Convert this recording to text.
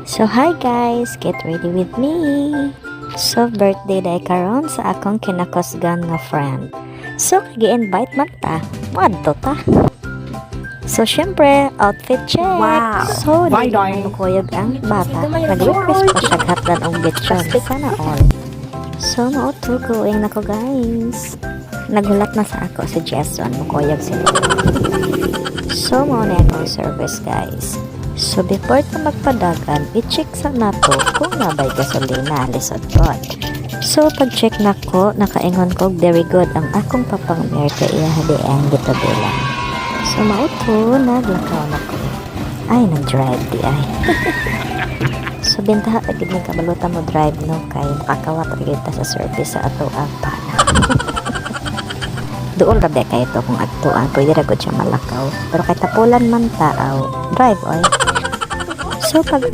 So hi guys, get ready with me. So birthday day karon sa akong kinakusgan nga friend. So gi-invite man ta, moadto ta. So syempre, outfit check. Wow. So Bye, di darling. mo kuyog ang bata. Nag-request pa siya hatdan og bitchan. Sana all. So mauto going na ko guys. Nagulat na sa ako si Jason mo kuyog sila. So mo na akong service guys. So before ta magpadagan, i-check sa nato kung nabay gasolina lisod pod. So pag-check na ko, nakaingon ko very good ang akong papang-mer kay iya hadiang gitabilan. So mauto, naglakaw na ko. Ay, nag-drive di ay. So bintaha agad ng kabalutan mo drive no kay makakawat agad ta sa service sa ato ang pana. Doon rabi kay ito kung atuan, pwede ragod siya malakaw. Pero kay tapulan man taaw, drive oy. So pagbot